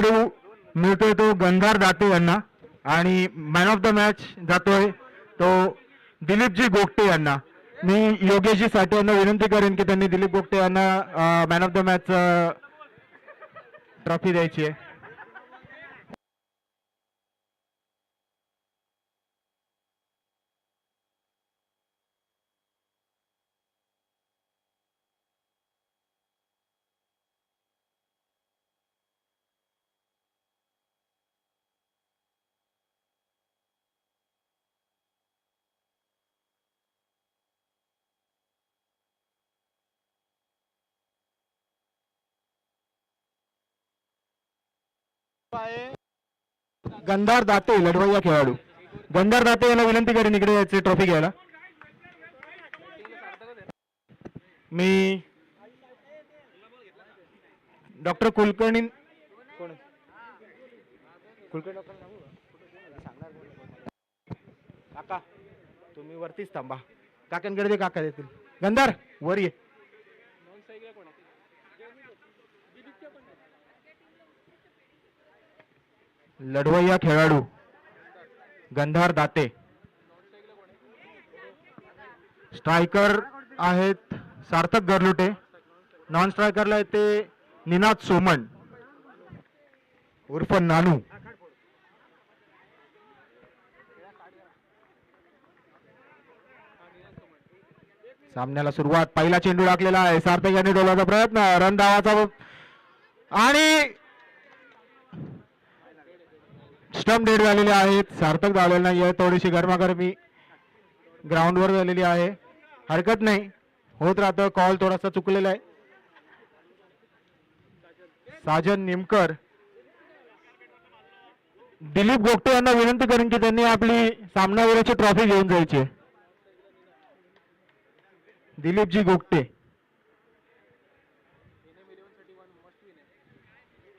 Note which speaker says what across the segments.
Speaker 1: मिळतोय तो गंधार दाते यांना आणि मॅन ऑफ द मॅच जातोय तो दिलीपजी गोगटे यांना. मी योगेशजी साठे यांना विनंती करेन की त्यांनी दिलीप गोगटे यांना man of the match trophy द्यायची आहे. गंधार दाते लढवय्या खेळाडू गंधार दाते यांना विनंती करेन इकडे याची ट्रॉफी घ्यायला. मी डॉक्टर कुलकर्णी काका तुम्ही वरतीच थांबा. काकांकडे दे, काका देतील. गंधार वर ये. लढवय्या खेळाडू गंधार दाते. स्ट्रायकर आहेत सार्थक गरलुटे. नॉन स्ट्रायकरला येते निनाद सोमन उर्फ नानू. सामन्याला सुरुवात. पहिला चेंडू टाकलेला आहे. सार्थक यांनी डोलाचा प्रयत्न. रन धावाचा आणि स्टंप डेड झालेले आहेत. सार्थक धावलेला नाही आहे. थोडीशी गरमागरमी ग्राउंडवर झालेली आहे. हरकत नाही, होत राहतं. कॉल थोडासा चुकलेला आहे. साजन निमकर दिलीप गोगटे यांना विनंती करेन की त्यांनी आपली सामनावीराची ट्रॉफी घेऊन जायची आहे. दिलीपजी गोगटे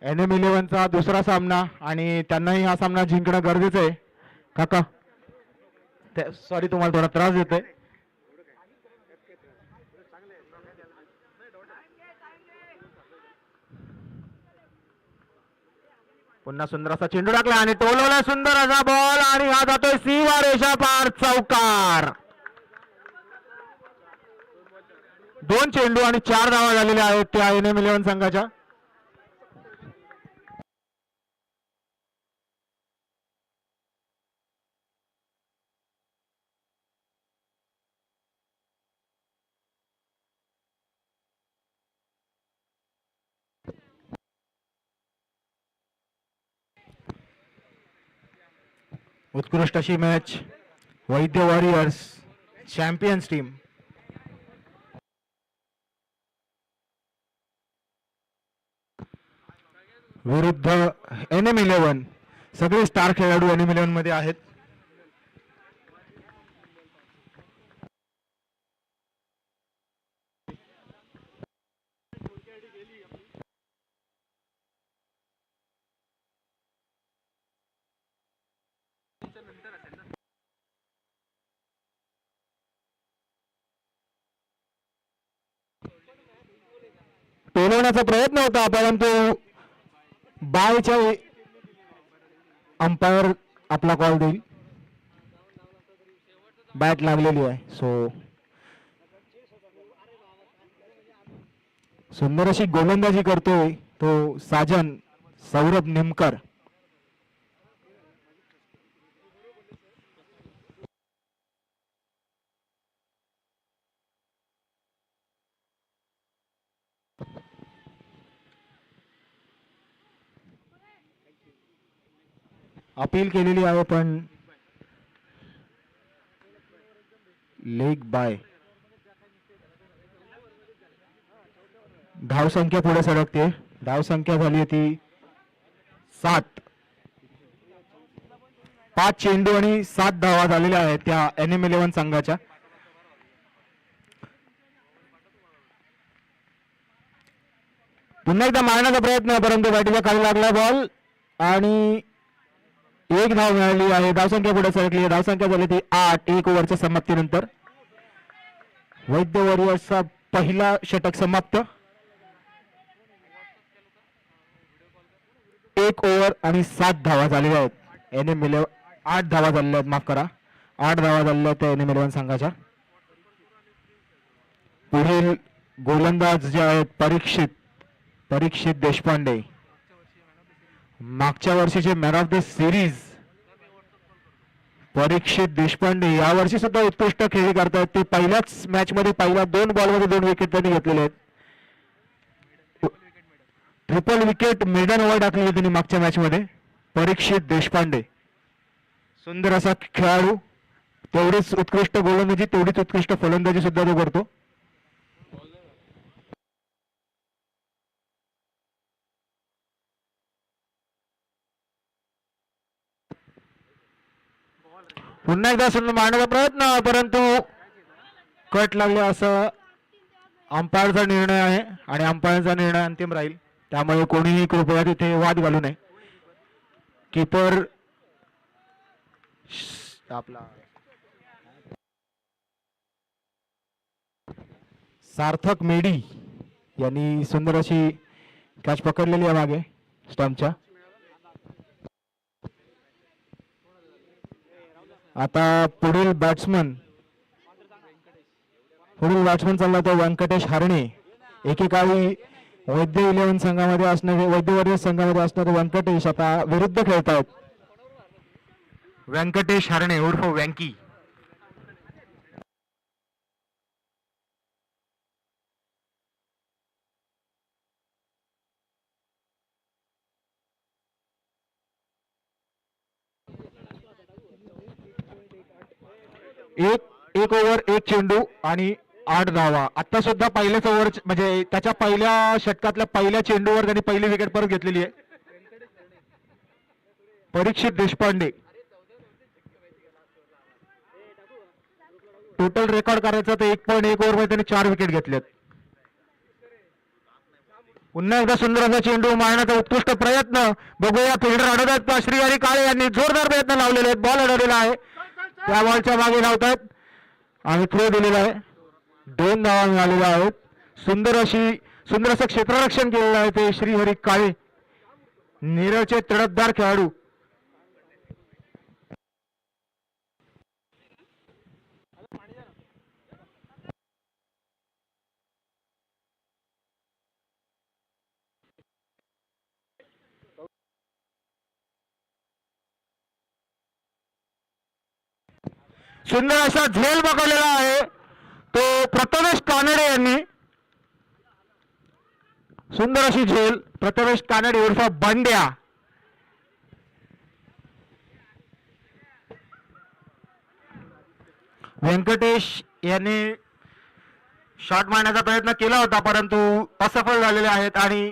Speaker 1: NM11चा दुसरा सामना आणि त्यांनाही हा सामना जिंकणं गरजेचं आहे. काका सॉरी तुम्हाला थोडा त्रास देतोय. पुन्हा सुंदर असा चेंडू टाकला आणि टोलवला सुंदर असा बॉल आणि हा जातोय सीमा रेषा पार. चौकार. 2 चेंडू आणि 4 धावा झालेल्या आहेत त्या NM11 संघाच्या. उत्कृष्ट अशी मॅच. वैद्य वॉरियर्स चॅम्पियन्स टीम विरुद्ध NM11. सगळे स्टार खेळाडू NM11 मध्ये आहेत. टोलवण्याचा प्रयत्न होता परंतु बायच्या अंपायर आपला कॉल देईल. बॅट लागलेली आहे. सो सुंदर अशी गोलंदाजी करतोय तो साजन सौरभ निमकर. अपील केलेली आहे पण लेग बाय. धाव संख्या पुढे सरकते. धाव संख्या झाली ती 7. 5 चेंडू आणि 7 धावा झालेल्या आहेत त्या NM11 संघाच्या. पुन्हा एकदा मारण्याचा प्रयत्न परंतु बॅटीच्या खाली लागला बॉल आणि 1 धाव मिळाली आहे. धावसंख्या पुढे सरकली आहे. धावसंख्या झाली ती 8 1 ओव्हरच्या समाप्तीनंतर. वैद्य वॉरियर्सचा पहिला षटक समाप्त. 1 ओव्हर आणि 7 धावा झालेल्या आहेत. एनएम 8 धावा झालेल्या आहेत, माफ करा, 8 धावा झालेल्या आहेत एनएम 11 संघाच्या. पुढील गोलंदाज जे आहेत परीक्षित देशपांडे, मागच्या वर्षीचे मॅन ऑफ द सिरीज परीक्षित देशपांडे या वर्षी सुद्धा उत्कृष्ट खेळी करतात. ते पहिल्याच मॅच मध्ये पहिल्या 2 बॉलमध्ये 2 विकेट त्यांनी घेतलेले आहेत. ट्रिपल विकेट मेडन ओव्हर टाकली त्यांनी मागच्या मॅच मध्ये. परीक्षित देशपांडे सुंदर असा खेळाडू, तेवढीच उत्कृष्ट गोलंदाजी तेवढीच उत्कृष्ट फलंदाजी सुद्धा तो करतो. पुन्हा एकदा सुंदर मारण्याचा प्रयत्न, परंतु कट लागले असं अंपायरचा निर्णय आहे आणि अंपायरचा निर्णय अंतिम राहील. त्यामुळे कोणीही कृपया तिथे वाद घालू नये. कीपर आपला सार्थक मेडी यांनी सुंदर अशी कॅच पकडलेली आहे मागे स्टंपच्या. आता पुढील बॅट्समन चालला तो व्यंकटेश हरणे. एकेकाळी वैद्य 11 संघामध्ये असणारे, वैद्यवर्य संघामध्ये असणारे व्यंकटेश आता विरुद्ध खेळतात. व्यंकटेश हरणे उर्फ व्यंकी. एक ओव्हर 1 चेंडू आणि 8 धावा. आता सुद्धा पहिल्याच ओव्हर म्हणजे त्याच्या पहिल्या षटकातल्या पहिल्या चेंडूवर त्यांनी पहिली विकेट परत घेतलेली आहे. परीक्षित देशपांडे टोटल रेकॉर्ड करायचा तर 1.1 ओव्हर मध्ये त्यांनी 4 विकेट घेतल्यात. पुन्हा एकदा सुंदर असा चेंडू मारण्याचा उत्कृष्ट प्रयत्न. बघूया फिल्डर अडवतात. श्रीहरी काळे यांनी जोरदार प्रयत्न लावलेले आहेत. बॉल अडवलेला आहे, त्या बॉलच्या मागे लावतात आणि थ्रो दिलेला आहे. 2 धावा मिळालेल्या आहेत. सुंदर असं क्षेत्ररक्षण केलेलं आहे ते श्रीहरी काळे, नेरळचे तडफदार खेळाडू. सुंदर असा झेल पकडलेला आहे तो प्रथमेश कानडे यांनी. सुंदर अशी झेल प्रथमेश कानडे उर्फ बंड्या. व्यंकटेश यांनी शॉट मारण्याचा प्रयत्न केला होता परंतु असफल झालेले आहेत आणि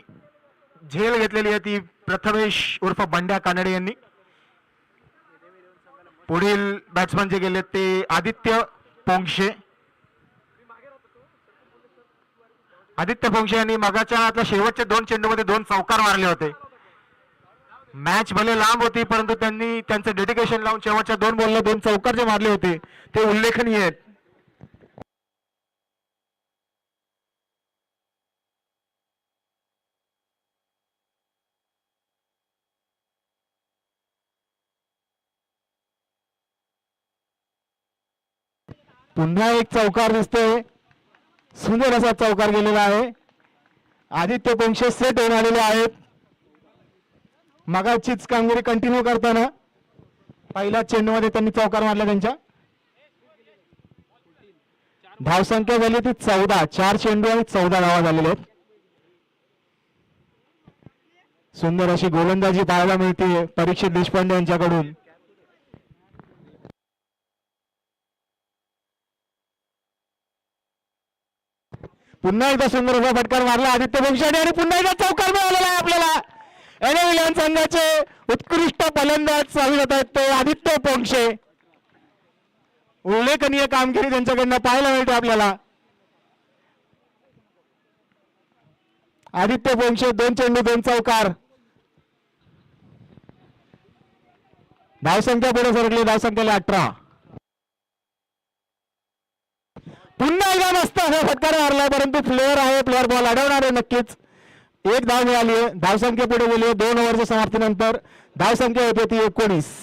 Speaker 1: झेल घेतलेली आहे ती प्रथमेश उर्फ बंड्या कानडे यांनी. पुढील बॅट्समन जे गेले ते आदित्य पोंक्षे. यांनी मगाच्या शेवटच्या 2 चेंडूमध्ये 2 चौकार मारले होते. मॅच भले लांब होती परंतु त्यांनी त्यांचं डेडिकेशन लावून शेवटच्या 2 बॉलला 2 चौकार जे मारले होते ते उल्लेखनीय आहेत. पुन्हा एक चौकार दिसतोय. सुंदर असा चौकार गेलेला आहे. आदित्य पोंक्षे सेट होऊन आलेले आहेत. मगाचीच कामगिरी कंटिन्यू करताना पहिल्या चेंडूमध्ये त्यांनी चौकार मारला. त्यांच्या धावसंख्या झाली ती 14. 4 चेंडू आणि 14 धावा झालेल्या आहेत. सुंदर अशी गोलंदाजी पाहायला मिळते परीक्षित देशपांडे यांच्याकडून. पुन्हा एकदा सुंदर असा फटकार मारला आदित्य पोंक्षे आणि पुन्हा एकदा चौकार मिळालेला आहे आपल्याला. एनएम संघाचे उत्कृष्ट फलंदाज स्वागत आहेत ते आदित्य पोंक्षे. उल्लेखनीय कामगिरी त्यांच्याकडनं पाहायला मिळते आपल्याला. आदित्य पोंक्षे 2 चेंडू 2 चौकार. धावसंख्या पुढे सरकली, धावसंख्येला 18. पुन्हा एकदा मस्त असा फटकार मारला परंतु प्लेअर आहे, प्लेअर बॉल अडवणार आहे नक्कीच. एक धाव मिळाली आहे. धावसंख्या पुढे गेली आहे 2 ओव्हरच्या समाप्तीनंतर. धावसंख्या होती ती 19.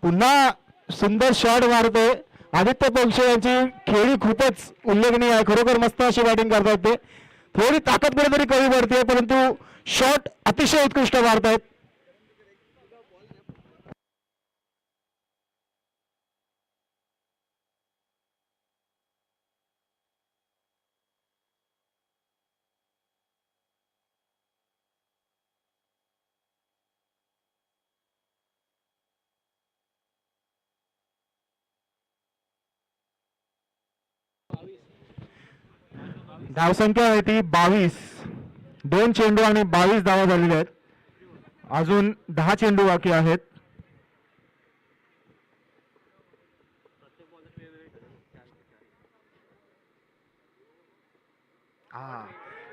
Speaker 1: पुन्हा सुंदर शॉट मारतोय आदित्य पोंक्षे. यांची खेळी खूपच उल्लेखनीय आहे. खरोखर मस्त अशी बॅटिंग करतायत ते. थोडी ताकद कुठेतरी कमी पडते परंतु शॉट अतिशय उत्कृष्ट मारतायत. धावसंख्या आहे ती 22. 2 चेंडू आणि 22 धावा झालेल्या आहेत. अजून 10 चेंडू बाकी आहेत.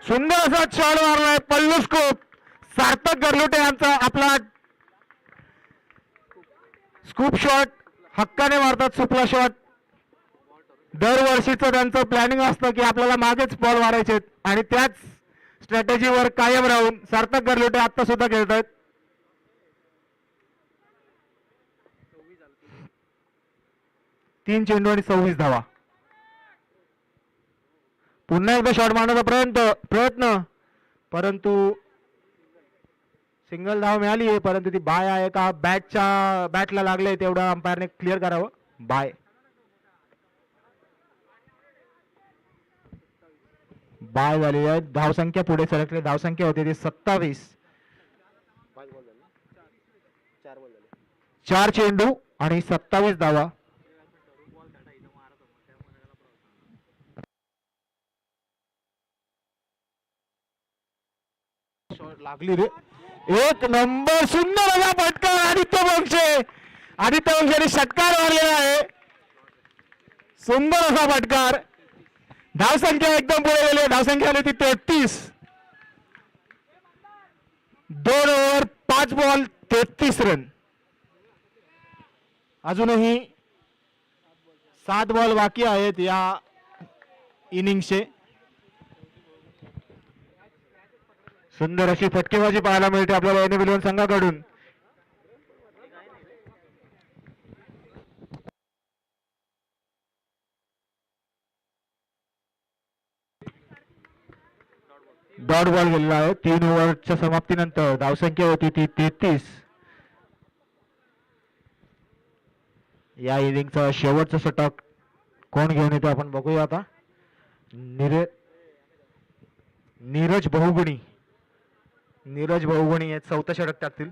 Speaker 1: सुंदर असा शॉट मारलाय पल्लू स्कोप. सार्थक गरलुटे यांचा आपला स्कूप शॉट हक्काने मारतात. सुपला शॉट. दरवर्षीचं त्यांचं प्लॅनिंग असतं की आपल्याला मागेच बॉल मारायचे आणि त्याच स्ट्रॅटेजीवर कायम राहून सार्थक गरलुटे आता सुद्धा खेळत आहेत. 3 चेंडू आणि 26 धावा. पुन्हा एकदा शॉट मारण्याचा प्रयत्न परंतु सिंगल धाव मिळाली आहे. परंतु ती बाय आहे का बॅटला लागले तेवढं अंपायरने क्लिअर करावं. बाय. बाय झाली आहे. धावसंख्या पुढे सरकली. धावसंख्या होती ती 27. 4 चेंडू आणि 27 धावा. लागली रे. एक नंबर. सुंदर असा फटका आदित्य पोंक्षे. आदित्य पोंक्षेने षटकार मारलेला आहे. सुंदर असा फटकार. धावसंख्या एकदम पुढे गेली. धावसंख्या आली ती 33. 2 ओव्हर 5 बॉल 33 रन. अजूनही 7 बॉल बाकी आहेत या इनिंगचे. सुंदर अशी फटकेबाजी पाहायला मिळते आपल्याला एन विलियन संघाकडून. डॉट बॉल गेलेला आहे. 3 ओव्हरच्या समाप्तीनंतर धावसंख्या होती ती 33. या इनिंगचा शेवटचा षटक कोण घेऊन येतो आपण बघूया आता. नीरज बहुगुणी हे 4थं षटक टाकतील.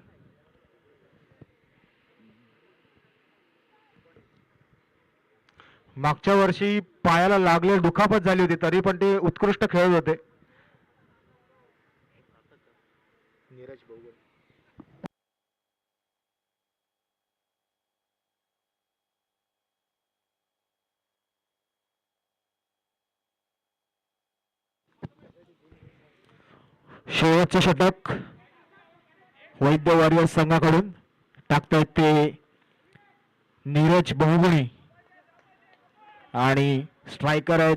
Speaker 1: मागच्या वर्षी पायाला लागले दुखापत झाली होती तरी पण ते उत्कृष्ट खेळत होते. नीरज बहुगुणी. शेवटचे षटक वैद्य वॉरियर्स संघाकडून टाकतायत ते नीरज बहुगुणी आणि स्ट्रायकर आहेत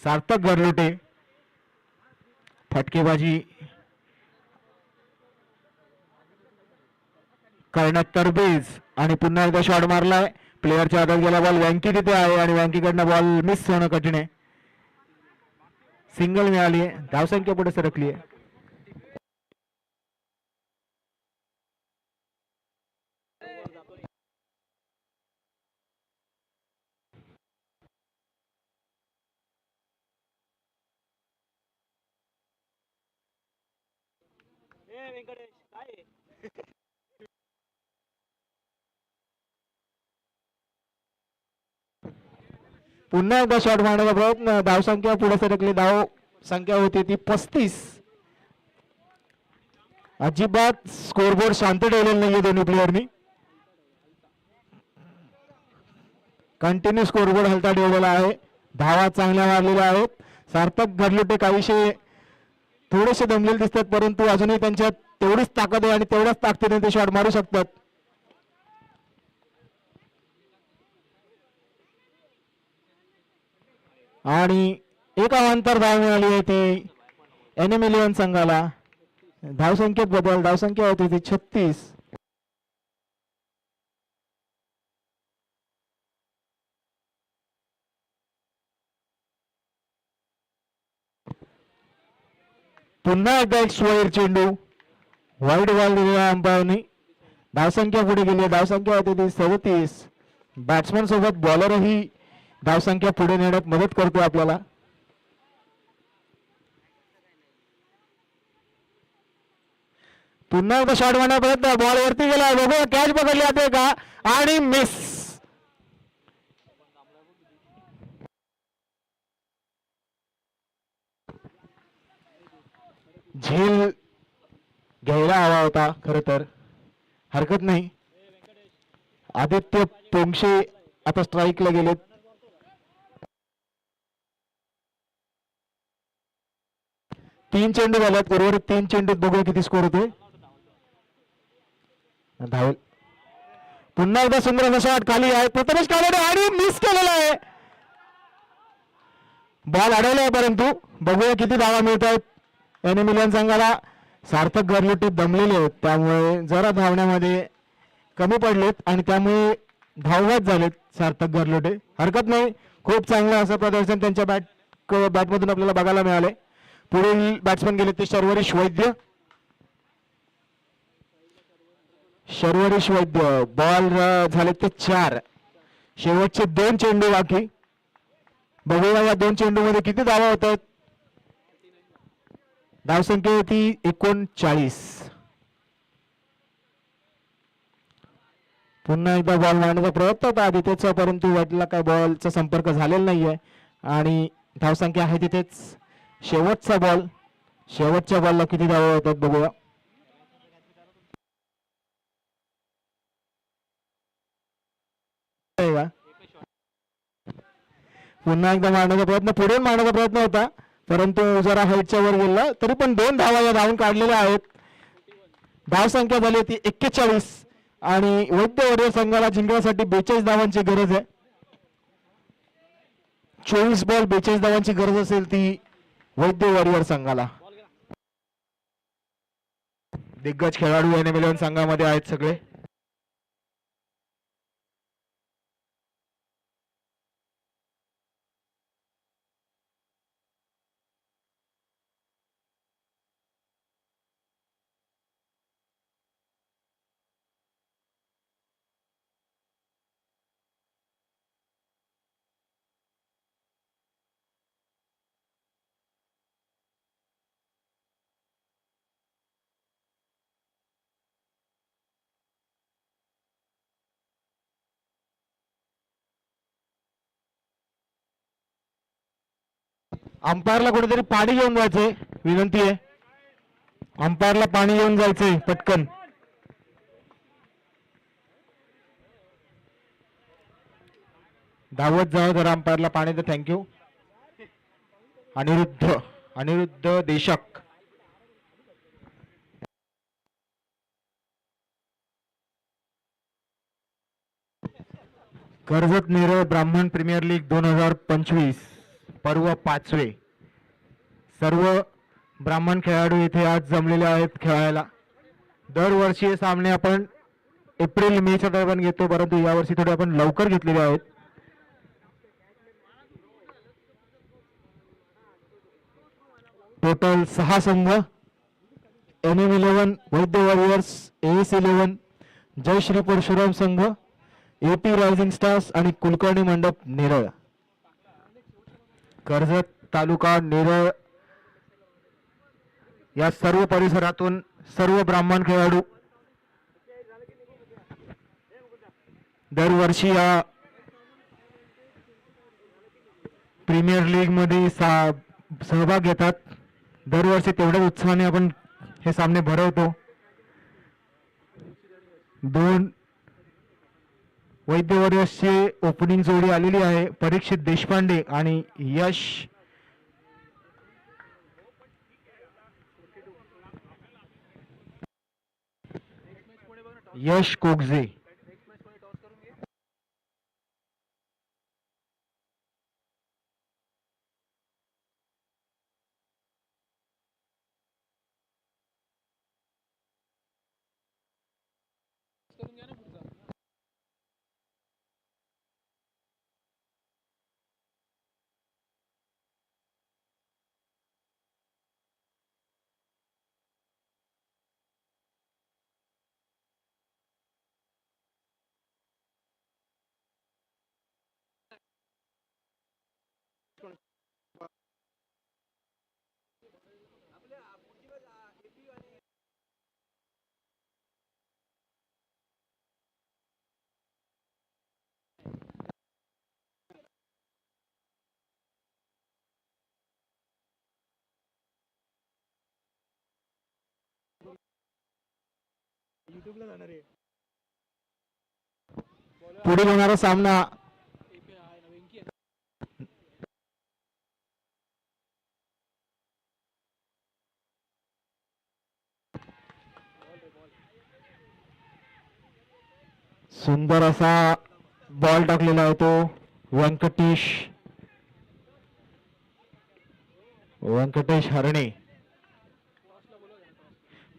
Speaker 1: सार्थक गरलुटे. फटकेबाजी करण्यात तरबेज आणि पुन्हा एकदा शॉट मारलाय. प्लेयरच्या हातात गेला बॉल. वँकी तिथे आहे आणि वँकीकडनं बॉल मिस होणं कठीण आहे. सिंगल मिळाली आहे. धावसंख्या पुढे सरकली आहे. पुन्हा एकदा शॉट मारण्याचा प्रयत्न, धावसंख्या पुढे सरकली, धाव संख्या होती ती 35. अजिबात स्कोरबोर्ड शांत ठेवलेला नाहीये दोन्ही प्लेयरनी, कंटिन्यू स्कोरबोर्ड हलता ठेवलेला आहे, धावा चांगल्या मारलेल्या आहेत. सार्थक घरलुटे काहीशे थोडेसे दमलेले दिसतात, परंतु अजूनही त्यांच्यात तेवढीच ताकद आहे आणि तेवढ्याच ताकदीने ते शॉट मारू शकतात. आणि एक अवांतर धाव मिळाली आहे ती NM 11 संघाला. धावसंख्येत बदल, धावसंख्या होती ती 36. पुन्हा एकदा एक स्वेअर चेंडू, वाईट बॉल दिलेला अंपायरनी, धावसंख्या पुढे गेली, धावसंख्या होती ती 37. बॅट्समन सोबत बॉलरही धावसंख्या पुढे नेण्यात मदत करतो आपल्याला. पुन्हा एकदा शॉट मारण्याचा प्रयत्न, बॉल वरती गेला, बघूया कॅच पकडली जाते का, आणि मिस. झेल घ्यायला हवा होता खर तर, हरकत नाही. आदित्य पोंक्षे आता स्ट्राईकला गेलेत. तीन चेंडू झाल्यात, उर्वरित 3 चेंडूत बघूया किती स्कोर होते. धाव, पुन्हा एकदा सुंदर असा शॉट खाली आहे, प्रथमेश कानडे, आणि मिस केलेला आहे. बॉल अडवला आहे, परंतु बघूया किती धावा मिळत आहेत NM 11 संघाला. सार्थक घरलुटे दमलेले आहेत, त्यामुळे जरा धावण्यामध्ये कमी पडलेत आणि त्यामुळे धाववाद झालेत सार्थक घरलुटे. हरकत नाही, खूप चांगलं असं प्रदर्शन त्यांच्या बॅटमधून आपल्याला बघायला मिळाले. पुढील बॅट्समन गेले ते शर्वरीश वैद्य. शर्वरीश वैद्य, बॉल झाले ते 4, शेवटचे 2 चेंडू बाकी. बघूया या 2 चेंडू मध्ये किती धावा होत आहेत. धावसंख्या होती 39. पुन्हा एकदा बॉल मारण्याचा प्रयत्न होता आदित्यचा, परंतु वाटला काय बॉलचा संपर्क झालेला नाहीये आणि धावसंख्या आहे तिथेच. शेवटचा बॉल, शेवटच्या बॉलला किती धावा होतात बघूया. पुन्हा एकदा मारण्याचा प्रयत्न, पुढे मारण्याचा प्रयत्न होता, परंतु जरा हाईटच्या वर गेला, तरी पण 2 धावा या धावून काढलेल्या आहेत. धावसंख्या झाली ती 41 आणि वैद्य वॉरियर संघाला जिंकण्यासाठी 42 धावांची गरज आहे. 24 बॉल 42 धावांची गरज असेल ती वैद्य वॉरियर संघाला. दिग्गज खेळाडू NM 11 संघामध्ये आहेत सगळे. अंपायरला कुठेतरी पाणी घेऊन जायचंय, विनंती आहे. अंपायरला पाणी घेऊन जायचंय पटकन. धावत जावं जरा अंपायरला पाणी, तर थँक्यू. अनिरुद्ध देशक. कर्जत नेरळ ब्राह्मण प्रीमियर लीग 2025 पर्व 5वे. सर्व ब्राह्मण खेळाडू इथे आज जमलेले आहेत खेळायला. दरवर्षी हे सामने आपण एप्रिल मेच्या दरम्यान घेतो, परंतु यावर्षी थोडे आपण लवकर घेतलेले आहेत. टोटल 6 संघ, NM 11, वैद्य वॉरियर्स, AS 11, जय श्री परशुराम संघ, AP रायझिंग स्टार्स आणि कुलकर्णी मंडप नेरळ. कर्जत तालुका नेरळ या सर्व परिसरातून सर्व ब्राह्मण खेळाडू दरवर्षी या प्रीमियर लीग मध्ये सहभाग घेतात. दरवर्षी तेवढ्याच उत्साहाने आपण हे सामने भरवतो. दोन वैद्य वॉरियर्सची ओपनिंग जोडी आलेली आहे. परीक्षित देशपांडे आणि यश कोगजे. पुढील होणारा सामना सुंदर असा बॉल टाकलेला आहे तो व्यंकटेश हरणे.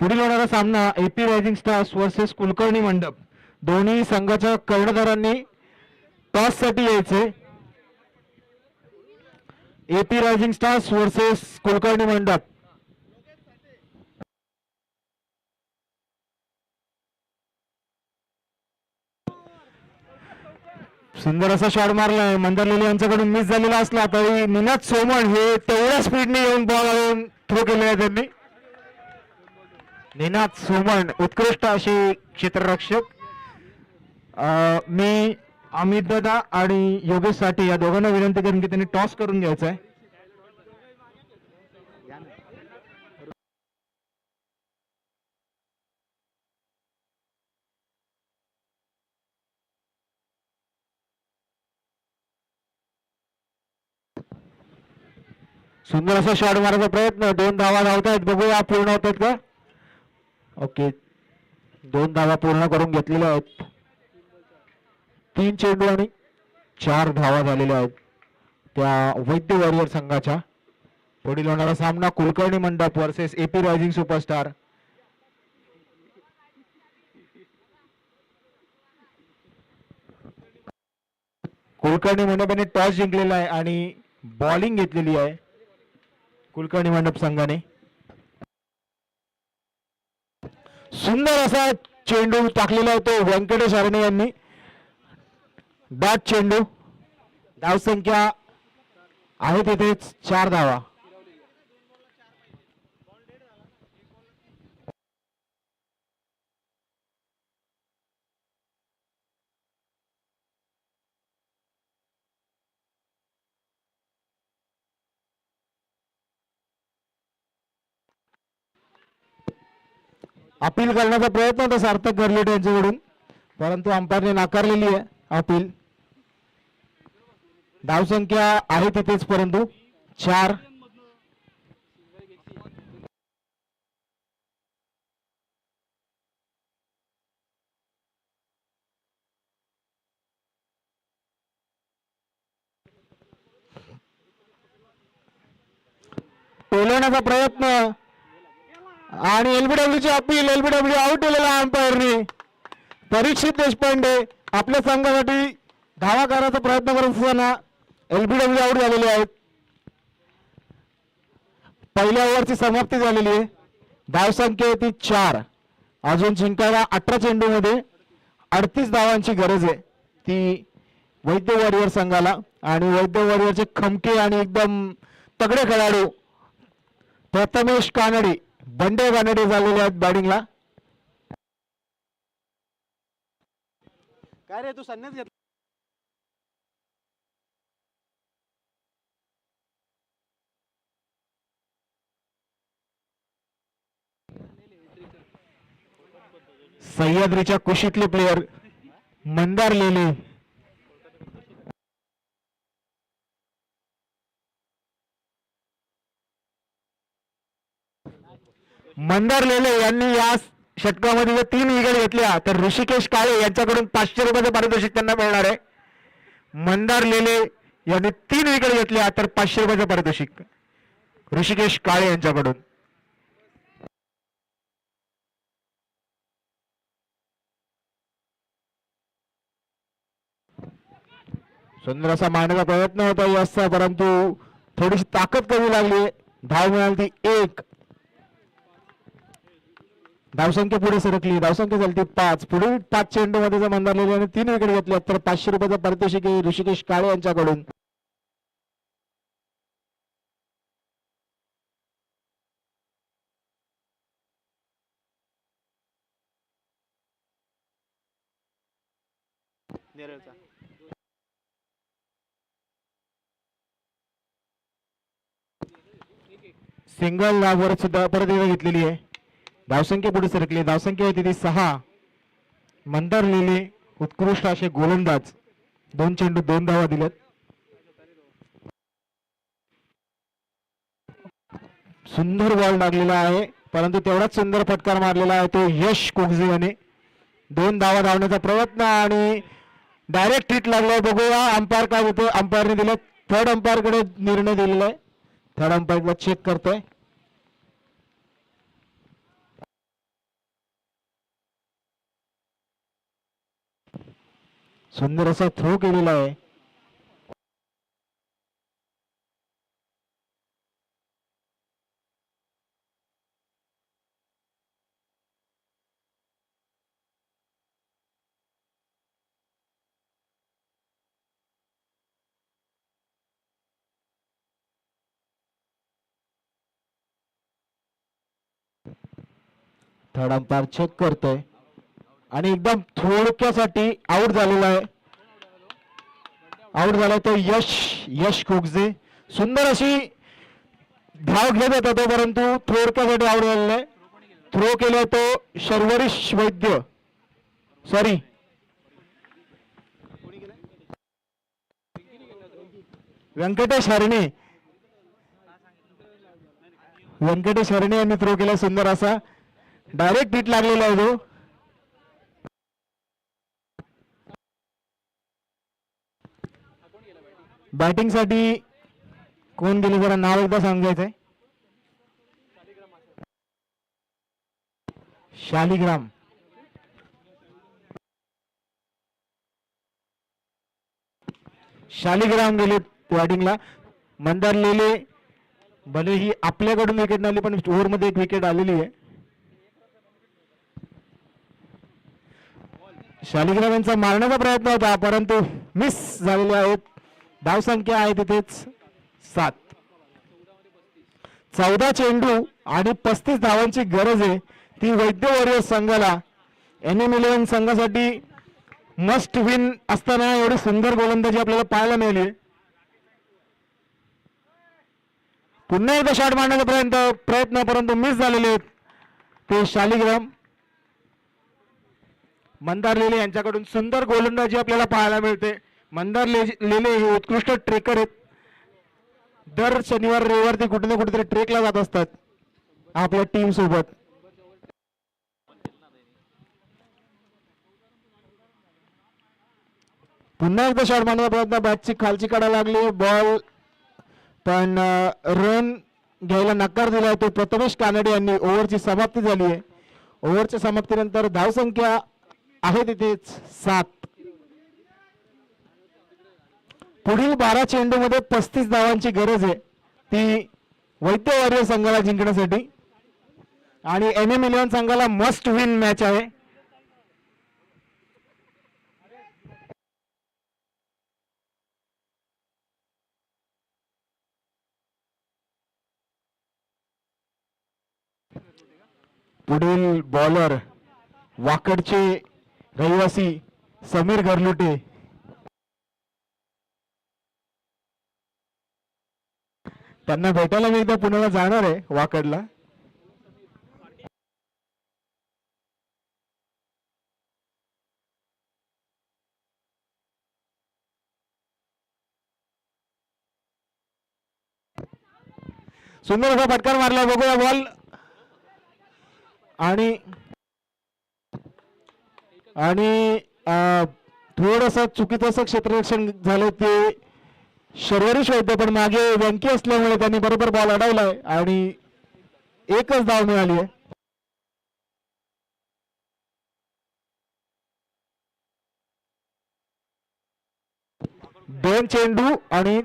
Speaker 1: पुढील होणारा सामना AP rising stars versus Kulkarni मंडप. दोन्ही संघाच्या कर्णधारांनी टॉस साठी यायचे. AP rising stars versus Kulkarni मंडप. सुंदर असा शॉट मारलाय. मंदारलेली यांच्याकडून मिस झालेला असला तरी निनाद सोमण हे तेवढ्या स्पीडने येऊन बॉल आणून थ्रो केलेला आहे त्यांनी. निनाद सोमण उत्कृष्ट असे क्षेत्ररक्षक. मी अमित दादा आणि योगेश साठे या दोघांना विनंती करून की त्यांनी टॉस करून घ्यायचा आहे. सुंदर असा शॉट मारायचा प्रयत्न. 2 धावा धावतायत. बघूया पूर्ण होत आहेत का. ओके 2 धावा पूर्ण करून घेतलेल्या आहेत. 3 चेंडू आणि 4 धावा झालेल्या आहेत त्या वैद्य वॉरियर संघाच्या. पुढील होणारा सामना Kulkarni Mandap versus AP Rising Superstar. Kulkarni मंडपाने टॉस जिंकलेला आहे आणि बॉलिंग घेतलेली आहे कुलकर्णी मंडप संघाने. सुंदर असा चेंडू टाकलेला आहे तो व्यंकटेश हरणे यांनी. बॅट चेंडू. धावसंख्या आहे तिथेच 4 धावा. अपील करण्याचा प्रयत्न होता सार्थक गरलेट यांच्याकडून परंतु अंपायरने नाकारलेली आहे अपील. धावसंख्या आहे तिथेच परंतु 4. टोलवण्याचा प्रयत्न आणि एलबीडब्ल्यूची अपील. एलबीडब्ल्यू आउट केलेला अंपायरने. परीक्षित देशपांडे आपल्या संघासाठी धावा करायचा प्रयत्न करत असताना एलबीडब्ल्यू आउट झालेले आहेत. पहिल्या ओव्हरची समाप्ती झालेली आहे. धावसंख्या ती 4. अजून जिंकायला 18 चेंडूमध्ये 38 धावांची गरज आहे ती वैद्य वॉरियर संघाला. आणि वैद्य वॉरियरचे खमके आणि एकदम तगडे खेळाडू प्रथमेश कानडे बंडे कानडे झालेले आहेत बॅटिंगला.
Speaker 2: काय रे तू संन्यास घेतला?
Speaker 1: सह्याद्रीच्या कुशीतले प्लेयर मंदार लेले. मंदार लेले यांनी या षटकामध्ये जर 3 विकेट घेतल्या तर ऋषिकेश काळे यांच्याकडून 500 रुपयाचं पारितोषिक त्यांना मिळणार आहे. मंदार लेले यांनी 3 विकेट घेतल्या तर 500 रुपयाचं पारितोषिक ऋषिकेश काळे यांच्याकडून. सुंदर असा मारण्याचा प्रयत्न होता यशचा, परंतु थोडीशी ताकद कमी लागली. धाव मिळाली ती 1. धावसंख्या पुढे सरकली. धावसंख्या झाली ती 5. पुढील 5 चेंडूमध्ये जर मंदार लेले 3 विकेट घेतल्या तर 500 रुपयाचा पारितोषिक ऋषिकेश काळे यांच्याकडून.
Speaker 2: नेरळचा
Speaker 1: सिंगल लाभवर सुद्धा परत घेतलेली आहे. धावसंख्या पुढे सरकली. धावसंख्या होती ती 6. मंदार लेले उत्कृष्ट असे गोलंदाज. 2 चेंडू 2 धावा दिल्यात. सुंदर बॉल लागलेला आहे, परंतु तेवढाच सुंदर फटकार मारलेला आहे तो यश कोगजे याने. 2 धावा धावण्याचा प्रयत्न आणि डायरेक्ट हिट लागलाय. बघूया अंपायर काय होतं. अंपायरने दिलं. थर्ड अंपायर कडे निर्णय दिलेला आहे. थर्ड अंपायर चेक करतोय. सुंदर असा थ्रो केलेला आहे. थर्ड अंपायर चेक करतोय आणि एकदम थोडक्यासाठी आउट झालेला आहे. आउट झालाय तो यश कोगजे. सुंदर अशी धाव घेत होता तो, परंतु थोडक्यासाठी आउट झालेला आहे. थ्रो केलाय तो शर्वरीश वैद्य, सॉरी व्यंकटेश हरणे. व्यंकटेश हरणे यांनी थ्रो केला सुंदर असा. डायरेक्ट हिट लागलेला आहे तो. बॅटिंग साठी कोण गेले जरा नाव एकदा सांगायचंय. शालिग्राम. शालिग्राम गेले बॅटिंगला. मंदार लेले भलेही आपल्याकडून विकेट नाही पण ओव्हरमध्ये एक विकेट आलेली आहे. शालिग्राम यांचा मारण्याचा प्रयत्न होता, परंतु मिस झालेले आहेत. धावसंख्या आहे तिथेच 7. 14 चेंडू आणि 35 धावांची गरज आहे. ती वैद्य वॉरियर्स संघाला. NM 11 संघासाठी मस्ट विन असताना एवढी सुंदर गोलंदाजी आपल्याला पाहायला मिळाली. पुन्हा एकदा शॉट मारण्याचा प्रयत्न परंतु मिस झालेले आहेत ते शालिग्राम. मंदार लेले यांच्याकडून सुंदर गोलंदाजी आपल्याला पाहायला मिळते. मंदार लेले हे उत्कृष्ट ट्रेकर आहेत. दर शनिवार रविवार ते कुठे ना कुठेतरी ट्रेकला जात असतात आपल्या टीम सोबत. पुन्हा एकदा शॉट मारण्याचा प्रयत्न. बॅटची खालची कडा लागली. बॉल पण रन घ्यायला नकार दिलाय तो प्रथमेश कानडे यांनी. ओव्हरची समाप्ती झाली आहे. ओव्हरच्या समाप्तीनंतर धावसंख्या आहे तिथेच 7. पुढील 12 चेंडू मध्ये 35 धावांची गरज आहे ती वैद्य वॉरियर संघाला जिंकण्यासाठी. आणि NM 11 संघाला मस्ट विन मॅच आहे. पुढील बॉलर वाकडचे रहिवासी समीर गरलुटे. त्यांना भेटायला मी एकदा पुण्याला जाणार आहे वाकडला. सुंदर असा फटकार मारला. बघूया बॉल आणि आणि थोडस चुकीचं असं क्षेत्ररक्षण झालं ते शर्वरीश वैद्य, पण मागे व्यंकी असल्यामुळे त्यांनी बरोबर बॉल अडवलाय आणि एकच धाव मिळाली आहे. दोन चेंडू आणि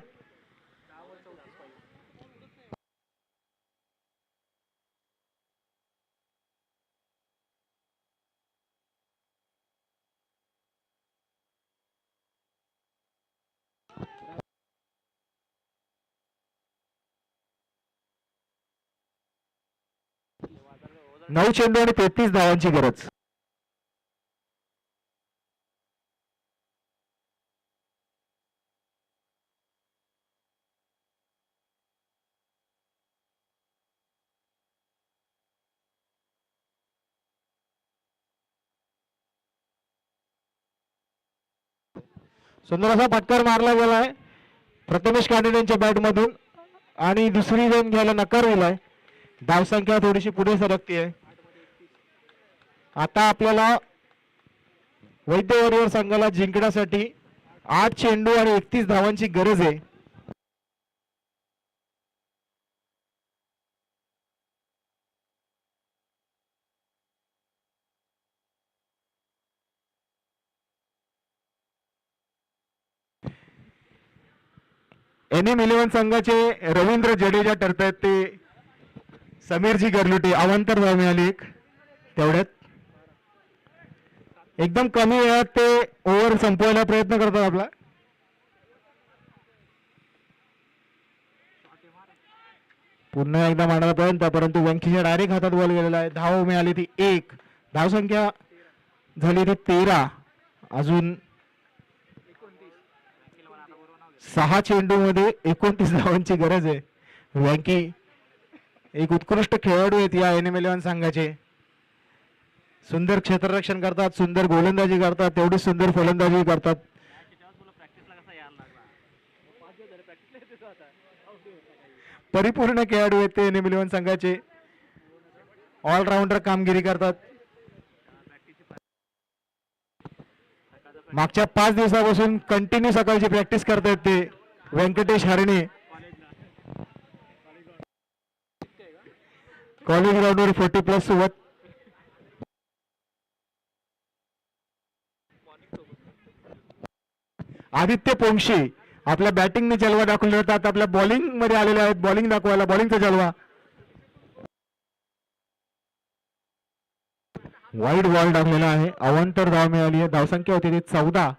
Speaker 1: नऊ चेंडू आणि 33 धावांची गरज. सुंदर असा फटकार मारला गेलाय प्रथमेश कांडेयांच्या बॅट मधून आणि दुसरी रन घ्यायला नकार दिलाय. धावसंख्या थोडीशी पुढे सरकते. आता आपल्याला वैद्य वॉरियर संघाला जिंकण्यासाठी 8 चेंडू आणि 31 धावांची गरज आहे. NM11 संघाचे रवींद्र जडेजा ठरतायत ते समीरजी गरलुटे. अवांतर धाव मिळाली एक तेवढ्यात. एकदम कमी वेळात ते ओव्हर संपवायला प्रयत्न करतात आपला. पुन्हा एकदा मांडायला प्रयत्न, परंतु व्यंकीच्या डायरेक्ट हातात बॉल गेलेला आहे. धाव मिळाली ती 1. धावसंख्या झाली ती 13. अजून 6 चेंडू मध्ये 29 धावांची गरज आहे. व्यंकी एक उत्कृष्ट खेळाडू आहेत या NM11 संघाचे. सुंदर क्षेत्ररक्षण करतात, सुंदर गोलंदाजी करतात, तेवढी सुंदर फलंदाजी करतात. परिपूर्ण खेळाडू आहेत ते NM11 संघाचे. ऑलराऊंडर कामगिरी करतात. मागच्या 5 दिवसापासून कंटिन्यू सकाळची प्रॅक्टिस करतायत ते व्यंकटेश हरणे. कॉलेज ग्राउंडवर 40+ सोबत. आदित्य पोंक्षे आपल्या बॅटिंगने जलवा दाखवले जातात, आपल्या बॉलिंग मध्ये आलेले आहेत बॉलिंग दाखवायला. बॉलिंगचा जलवा. वाईड बॉल टाकलेला आहे. अवांतर धाव मिळाली आहे. धावसंख्या होती ती 14.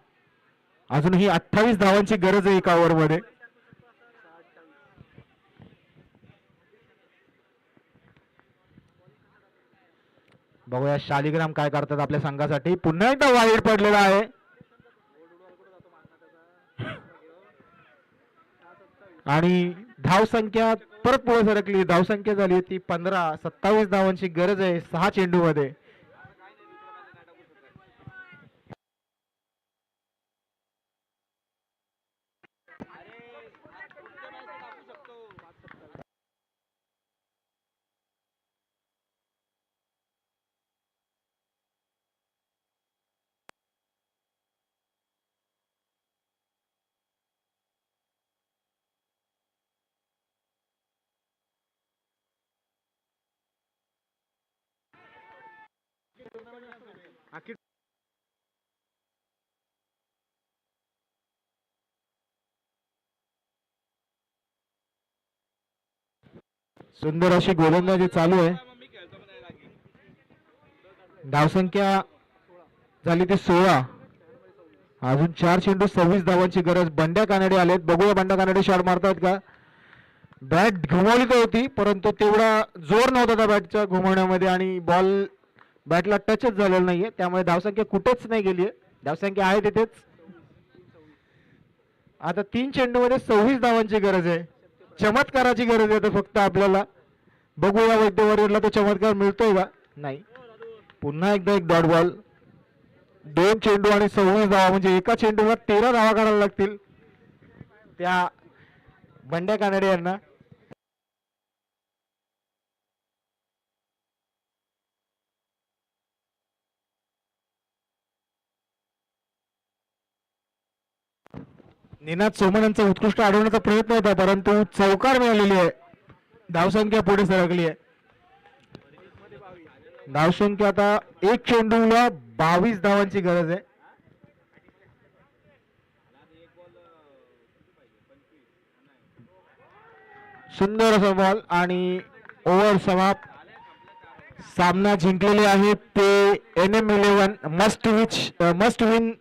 Speaker 1: अजूनही 28 धावांची गरज आहे एका ओव्हर मध्ये. बघूया शालिग्राम काय करतात आपल्या संघासाठी. पुन्हा एकदा वाईड पडलेला आहे आणि धावसंख्या परत पुढे सरकली. धावसंख्या झाली ती 15. 27 धावांची गरज आहे 6 चेंडू मध्ये. सुंदर अशी गोलंदाजी चालू आहे. धावसंख्या झाली ती 16. अजून 4 चेंडू 26 धावांची गरज. बंड्या कानडे आलेत. बघूया बंड्या कानडे शॉट मारतात का. बॅट घुमवली तर होती, परंतु तेवढा जोर नव्हता त्या बॅटच्या घुमवण्यामध्ये आणि बॉल बॅटला टचच झालेला नाहीये, त्यामुळे धावसंख्या कुठेच नाही गेली आहे. धावसंख्या आहे तिथेच. आता 3 चेंडूमध्ये 26 धावांची गरज आहे. चमत्काराची गरज आहे तर फक्त आपल्याला. बघूया वैद्य वॉरियरला तो चमत्कार मिळतोय का? नाही. पुन्हा एकदा एक डॉट बॉल. 2 चेंडू आणि 26 धावा, म्हणजे एका चेंडूला 13 धावा काढायला लागतील त्या बंड्या कानडे यांना. निनाद सोमन यांचा उत्कृष्ट अडवण्याचा प्रयत्न होता, परंतु चौकार मिळालेली आहे. धावसंख्या पुढे सरकली आहे. धावसंख्या आता एक चेंडूला 22 धावांची गरज आहे. सुंदर असा बॉल आणि ओव्हर समाप्त. सामना जिंकलेले आहेत ते NM11 मस्ट विन